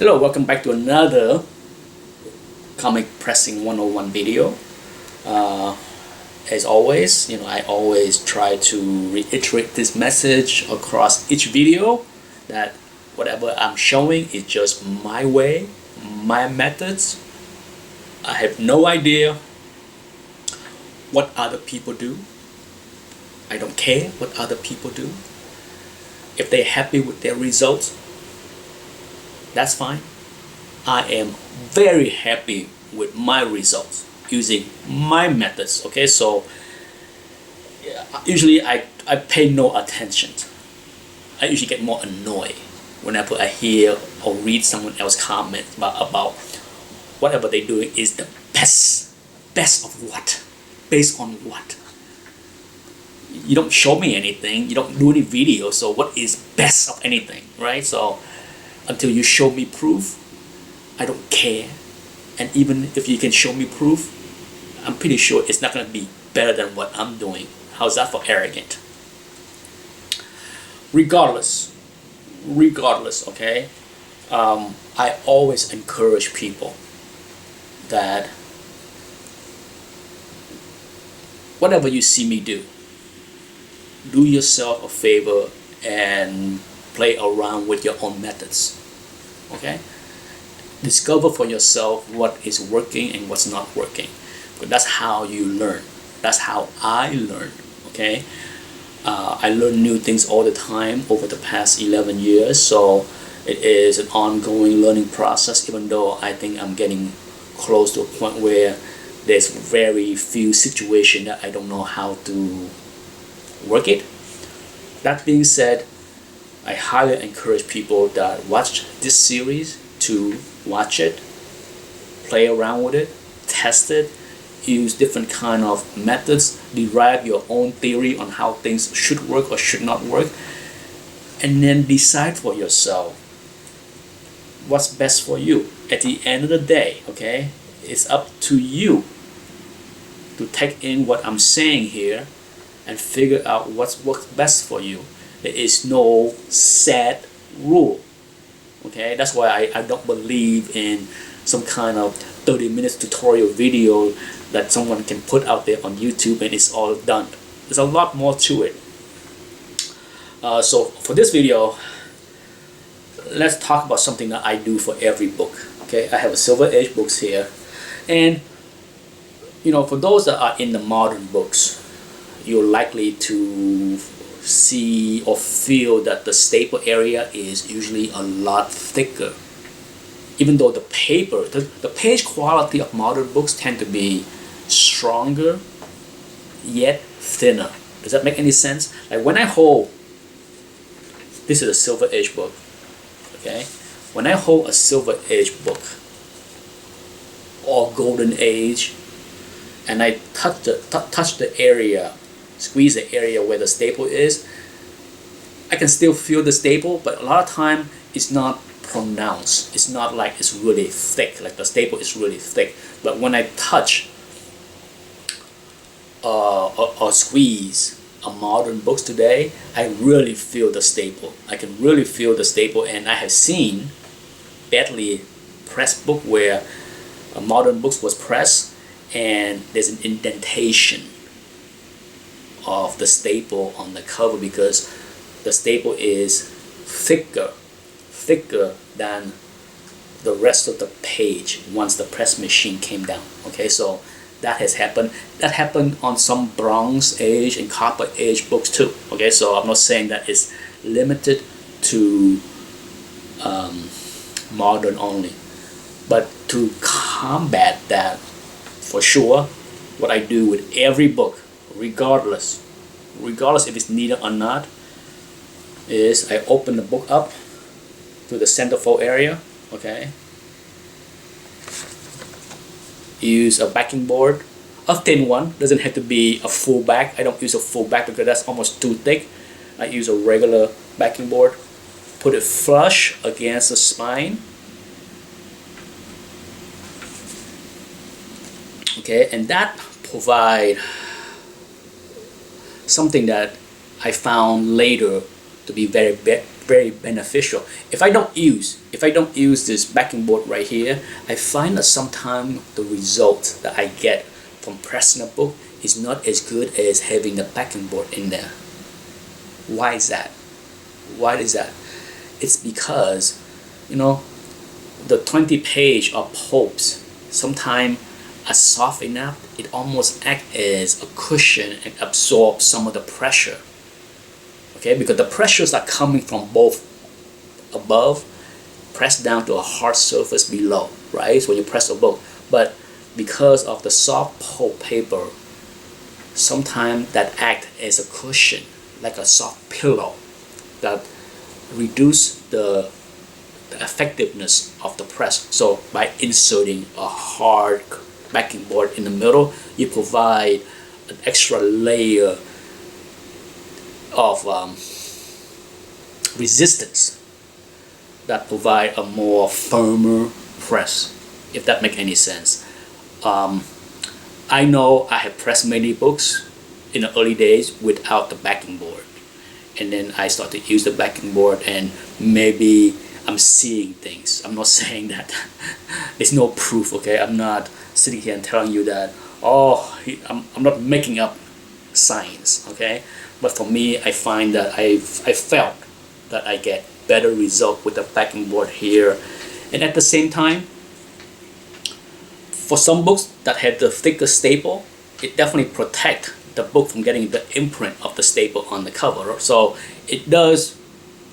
Hello, welcome back to another comic pressing 101 video. As always, I always try to reiterate this message across each video that whatever I'm showing is just my way, my methods. I have no idea what other people do. I don't care what other people do. If they're happy with their results, that's fine. I am very happy with my results using my methods. Okay, so usually I pay no attention. I usually get more annoyed whenever I hear or read someone else comment about whatever they're doing is the best of what, based on what. You don't show me anything, you don't do any video, so what is best of anything, right? So until you show me proof, I don't care. And even if you can show me proof, I'm pretty sure it's not going to be better than what I'm doing. How's that for arrogant? Regardless, okay? I always encourage people that whatever you see me do yourself a favor and play around with your own methods. Okay? Discover for yourself what is working and what's not working. But that's how you learn. That's how I learn. Okay? I learn new things all the time over the past 11 years. So it is an ongoing learning process, even though I think I'm getting close to a point where there's very few situations that I don't know how to work it. That being said, I highly encourage people that watch this series to watch it, play around with it, test it, use different kind of methods, derive your own theory on how things should work or should not work, and then decide for yourself what's best for you. At the end of the day, okay, it's up to you to take in what I'm saying here and figure out what works best for you. There is no set rule. Okay, that's why I don't believe in some kind of 30 minutes tutorial video that someone can put out there on YouTube and it's all done. There's a lot more to it. So for this video, let's talk about something that I do for every book. Okay, I have a Silver Age books here, and for those that are in the modern books, you're likely to see or feel that the staple area is usually a lot thicker. Even though the paper, the page quality of modern books tend to be stronger yet thinner. Does that make any sense? Like when I hold, this is a Silver Age book, okay? When I hold a Silver Age book or Golden Age and I touch the area, squeeze the area where the staple is, I can still feel the staple, but a lot of time it's not pronounced. It's not like it's really thick, like the staple is really thick. But when I touch or squeeze a modern books today, I really feel the staple. I can really feel the staple, and I have seen badly pressed book where a modern books was pressed and there's an indentation of the staple on the cover because the staple is thicker than the rest of the page once the press machine came down. Okay, so that has happened. That happened on some Bronze Age and Copper Age books too. Okay, so I'm not saying that it's limited to modern only, but to combat that, for sure, what I do with every book, regardless if it's needed or not, is I open the book up to the centerfold area, okay? Use a backing board, a thin one, doesn't have to be a full back. I don't use a full back because that's almost too thick. I use a regular backing board, put it flush against the spine, okay, and that provide something that I found later to be very very beneficial. If I don't use this backing board right here, I find that sometimes the result that I get from pressing a book is not as good as having the backing board in there. Why is that? It's because, the 20 page of pulps sometimes are soft enough, it almost acts as a cushion and absorbs some of the pressure. Okay, because the pressures are coming from both above, pressed down to a hard surface below, right? So when you press a book, but because of the soft pulp paper, sometimes that act as a cushion, like a soft pillow, that reduce the effectiveness of the press. So by inserting a hard backing board in the middle, you provide an extra layer of resistance that provide a more firmer press, if that make any sense. I know I have pressed many books in the early days without the backing board, and then I start to use the backing board, and maybe I'm seeing things. I'm not saying that there's no proof, okay? I'm not sitting here and telling you that, I'm not making up science, okay? But for me, I find that I felt that I get better result with the backing board here. And at the same time, for some books that have the thicker staple, it definitely protect the book from getting the imprint of the staple on the cover. So it does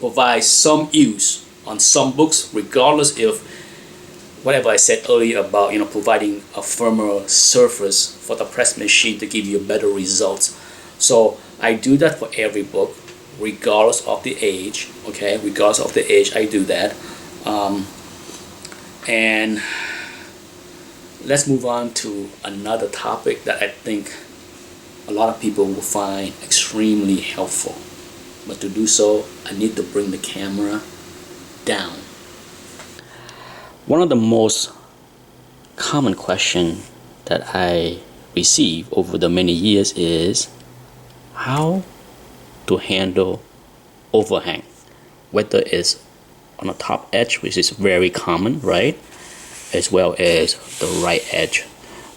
provide some use on some books, regardless if whatever I said earlier about providing a firmer surface for the press machine to give you better results. So I do that for every book, regardless of the age. Okay, regardless of the age, I do that. And let's move on to another topic that I think a lot of people will find extremely helpful. But to do so, I need to bring the camera down. One of the most common questions that I receive over the many years is how to handle overhang, whether it's on the top edge, which is very common, right, as well as the right edge.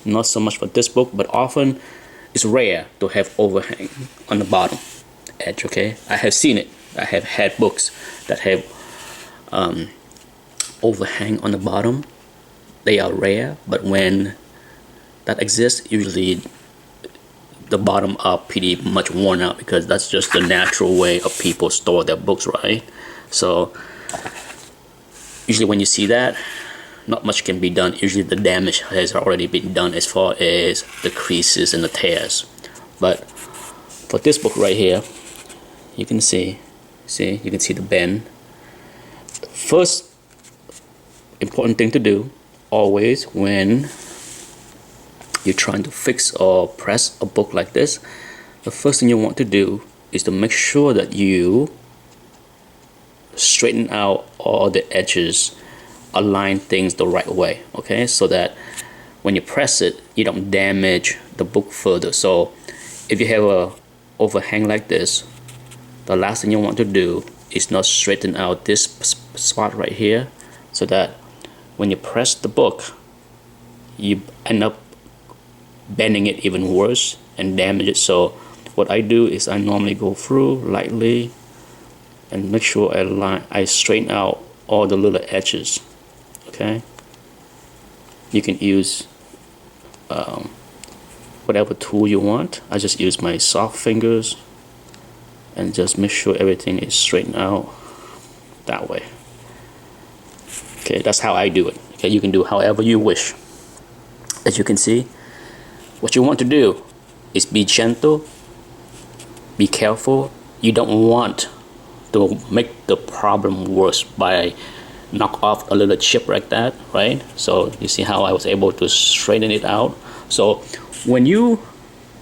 Not so much for this book, but often it's rare to have overhang on the bottom edge. Okay, I have seen it. I have had books that have overhang on the bottom. They are rare, but when that exists, usually the bottom are pretty much worn out, because that's just the natural way of people store their books, right? So usually when you see that, not much can be done. Usually the damage has already been done as far as the creases and the tears. But for this book right here, you can see the bend. First important thing to do always when you're trying to fix or press a book like this, the first thing you want to do is to make sure that you straighten out all the edges, align things the right way, okay, so that when you press it, you don't damage the book further. So if you have a overhang like this, the last thing you want to do is not straighten out this spot right here, so that when you press the book, you end up bending it even worse and damage it. So what I do is I normally go through lightly and make sure I straighten out all the little edges. Okay, you can use whatever tool you want. I just use my soft fingers and just make sure everything is straightened out that way. Okay, that's how I do it. Okay, you can do however you wish. As you can see, what you want to do is be gentle, be careful. You don't want to make the problem worse by knock off a little chip like that, right? So you see how I was able to straighten it out. So when you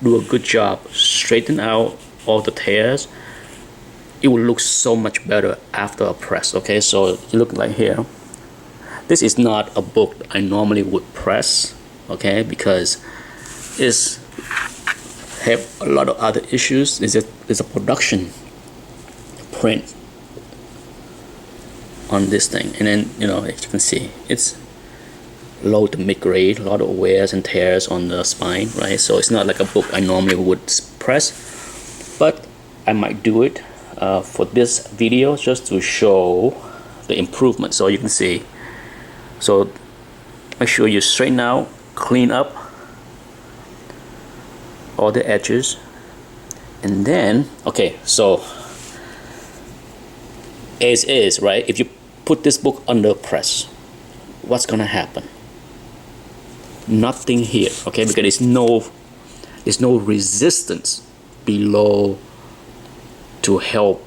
do a good job straighten out all the tears, it will look so much better after a press. Okay, so you look like here, this is not a book I normally would press, okay, because it's have a lot of other issues. It's a production print on this thing, and then as you can see, it's low to mid grade, a lot of wears and tears on the spine, right? So it's not like a book I normally would press, but I might do it for this video just to show the improvement. So you can see, so make sure you straighten out, clean up all the edges, and then okay, so as is, right? If you put this book under press, what's gonna happen? Nothing here, okay? Because there's no resistance below to help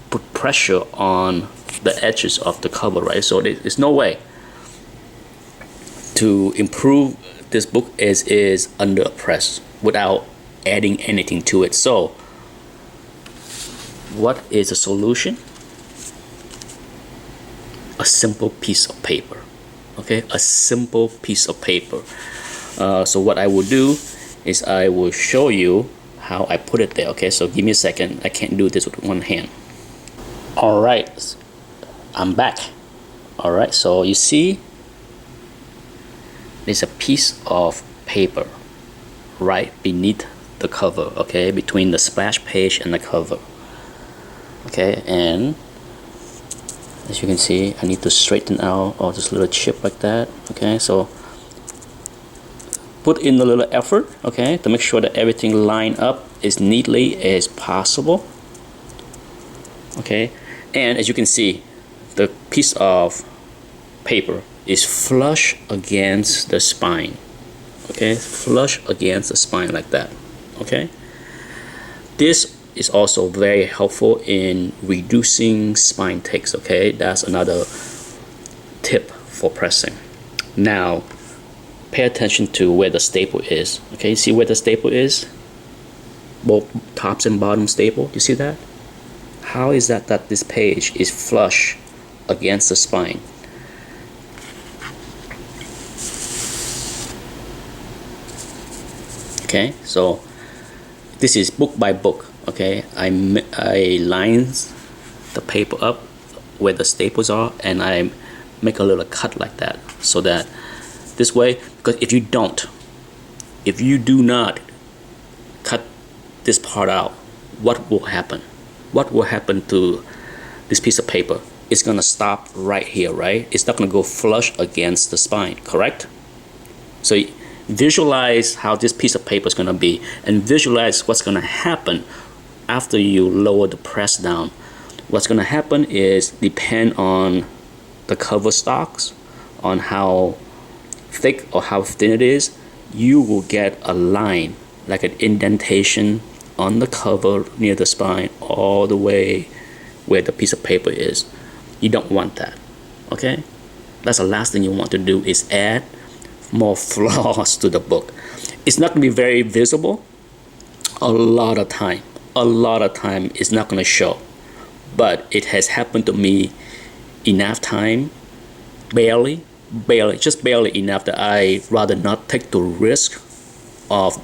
put pressure on the edges of the cover, right? So there's no way to improve this book as is under a press without adding anything to it. So what is the solution? A simple piece of paper, okay? A simple piece of paper. So what I will do is I will show you how I put it there, okay? So give me a second, I can't do this with one hand. All right, I'm back. All right, so you see there's a piece of paper right beneath the cover, okay? Between the splash page and the cover, okay? And as you can see, I need to straighten out all this little chip like that, okay? So put in a little effort, okay, to make sure that everything line up as neatly as possible, okay? And as you can see, the piece of paper is flush against the spine, okay? Flush against the spine like that, okay? This is also very helpful in reducing spine ticks, okay? That's another tip for pressing. Now, pay attention to where the staple is, okay? See where the staple is? Both tops and bottom staple, you see that? How is that this page is flush against the spine? Okay, so this is book by book, okay? I line the paper up where the staples are, and I make a little cut like that, so that this way, because if you do not cut this part out, what will happen? What will happen to this piece of paper? It's gonna stop right here, right? It's not gonna go flush against the spine, correct? So visualize how this piece of paper is gonna be, and visualize what's gonna happen after you lower the press down. What's gonna happen is depend on the cover stocks, on how thick or how thin it is, you will get a line, like an indentation on the cover near the spine all the way where the piece of paper is. You don't want that, okay? That's the last thing you want to do, is add more flaws to the book. It's not going to be very visible a lot of time. It's not going to show, but it has happened to me enough time, barely, just barely enough, that I rather not take the risk of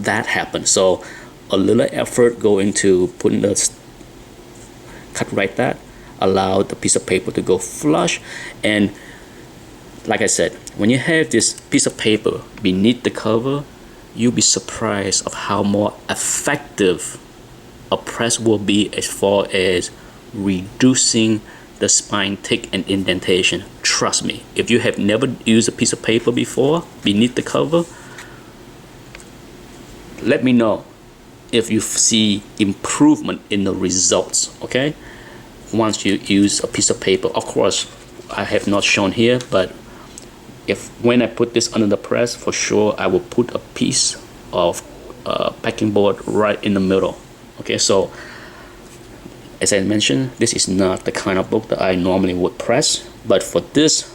that happen. So a little effort go into putting the cut right that, allow the piece of paper to go flush. And like I said, when you have this piece of paper beneath the cover, you'll be surprised of how more effective a press will be as far as reducing the spine tick and indentation. Trust me, if you have never used a piece of paper before beneath the cover, let me know if you see improvement in the results, okay? Once you use a piece of paper. Of course, I have not shown here, but when I put this under the press, for sure I will put a piece of packing board right in the middle, okay? So as I mentioned, this is not the kind of book that I normally would press, but for this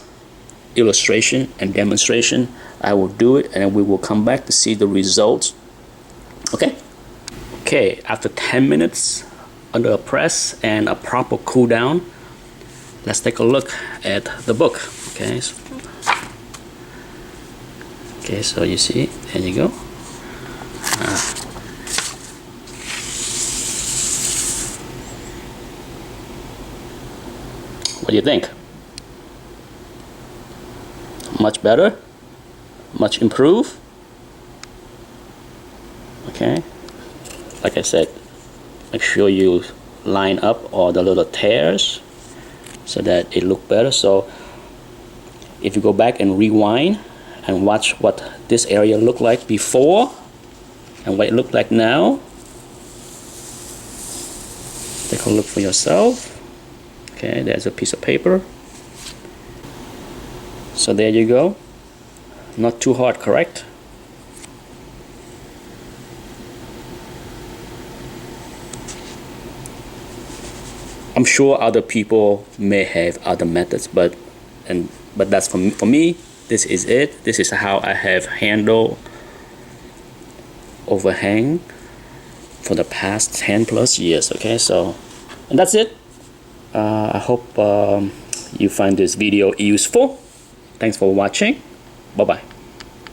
illustration and demonstration, I will do it, and we will come back to see the results, okay? Okay, after 10 minutes under a press and a proper cool down, let's take a look at the book, okay? Okay, so you see, there you go. What do you think? Much better? Much improved? Okay, like I said, make sure you line up all the little tears so that it look better. So if you go back and rewind and watch what this area looked like before and what it looked like now, take a look for yourself. Okay, there's a piece of paper. So there you go. Not too hard, correct? I'm sure other people may have other methods, but that's for me, this is it. This is how I have handled overhang for the past 10+ years. Okay, so, and that's it. I hope you find this video useful. Thanks for watching. Bye bye.